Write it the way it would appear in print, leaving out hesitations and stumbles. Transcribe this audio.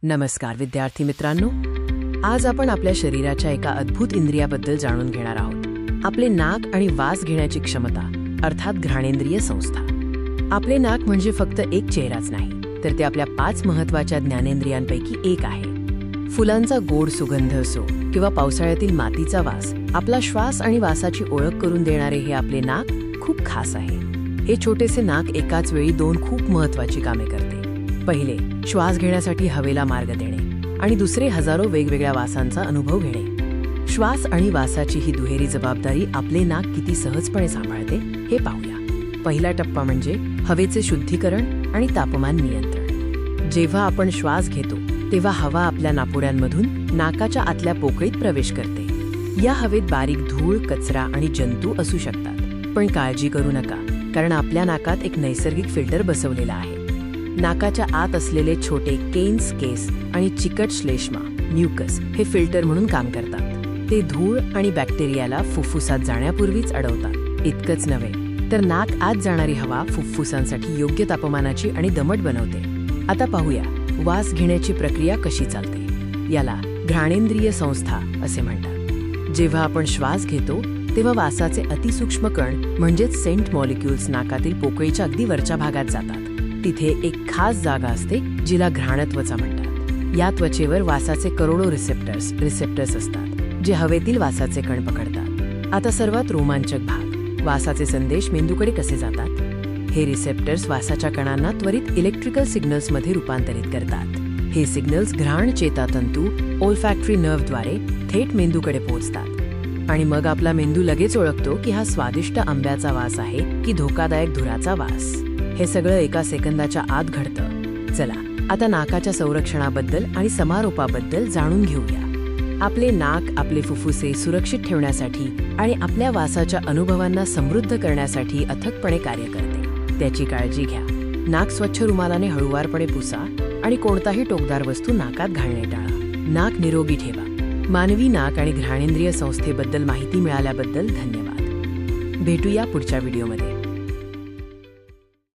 नमस्कार विद्यार्थी मित्रांनो, आज आपण आपल्या शरीराच्या एका अद्भुत इंद्रियाबद्दल जाणून घेणार आहोत. आपले नाक आणि वास घेण्याची क्षमता, अर्थात घ्राणेंद्रिय संस्था. आपले नाक म्हणजे फक्त एक चेहराच नाही, तर ते आपल्या 5 महत्त्वाच्या ज्ञानेंद्रियांपैकी एक आहे. फुलांचा गोड सुगंध असो किंवा पावसाळ्यातील मातीचा वास, आपला श्वास आणि वासाची ओळख करून देणारे हे आपले नाक खूप खास आहे. हे छोटेसे नाक एकाच वेळी 2 खूप महत्त्वाची कामे करते. पहिले, श्वास घेण्यासाठी हवेला मार्ग देणे आणि दुसरे, हजारो वेगवेगळ्या वासांचा अनुभव घेणे. श्वास आणि वासाची ही दुहेरी जबाबदारी आपले नाक किती सहजपणे सांभाळते हे पाहूया. पहिला टप्पा म्हणजे हवेचे शुद्धीकरण आणि तापमान नियंत्रण. जेव्हा आपण श्वास घेतो तेव्हा हवा आपल्या नापुड्यांमधून नाकाच्या आतल्या पोकळीत प्रवेश करते. या हवेत बारीक धूळ, कचरा आणि जंतू असू शकतात, पण काळजी करू नका, कारण आपल्या नाकात एक नैसर्गिक फिल्टर बसवलेला आहे. नाकाच्या आत असलेले छोटे केन्स, केस आणि चिकट श्लेष्मा, म्युकस हे फिल्टर म्हणून काम करतात. ते धूळ आणि बॅक्टेरियाला फुफ्फुसात जाण्यापूर्वीच अडवतात. इतकंच नव्हे, तर नाक आत जाणारी हवा फुफ्फुसांसाठी योग्य तापमानाची आणि दमट बनवते. आता पाहूया वास घेण्याची प्रक्रिया कशी चालते. याला घ्राणेंद्रिय संस्था असे म्हणतात. जेव्हा आपण श्वास घेतो तेव्हा वासाचे अतिसूक्ष्म कण म्हणजेच सेंट मॉलिक्युल्स नाकातील पोकळीच्या अगदी वरच्या भागात जातात. तिथे एक खास जागा असते जिला घ्राणत्वचा म्हणतात. या त्वचेवर वासाचे करोडो रिसेप्टर्स असतात, जे हवेतील वासाचे कण पकडतात. आता सर्वात रोमांचक भाग, वासाचे संदेश मेंदूकडे कसे जातात. हे रिसेप्टर्स वासाच्या कणांना त्वरित इलेक्ट्रिकल सिग्नल्समध्ये रूपांतरित करतात. हे सिग्नल्स घ्राण चेतातंतू ओल्फॅक्टरी नर्व्हद्वारे थेट मेंदूकडे पोहोचतात आणि मग आपला मेंदू लगेच ओळखतो की हा स्वादिष्ट आंब्याचा वास आहे की धोकादायक धुराचा वास. हे सगळं एका सेकंदाच्या आत घडतं. चला आता नाकाच्या संरक्षणाबद्दल आणि समारोपाबद्दल जाणून घेऊया. आपले नाक आपले फुफ्फुसे सुरक्षित ठेवण्यासाठी आणि आपल्या वासाच्या अनुभवांना समृद्ध करण्यासाठी अथकपणे कार्य करते. त्याची काळजी घ्या. नाक स्वच्छ रुमालाने हळूवारपणे पुसा आणि कोणताही टोकदार वस्तू नाकात घालणे टाळा. नाक निरोगी ठेवा. मानवी नाक आणि घ्राणेंद्रिय संस्थेबद्दल माहिती मिळाल्याबद्दल धन्यवाद. भेटूया पुढच्या व्हिडिओमध्ये.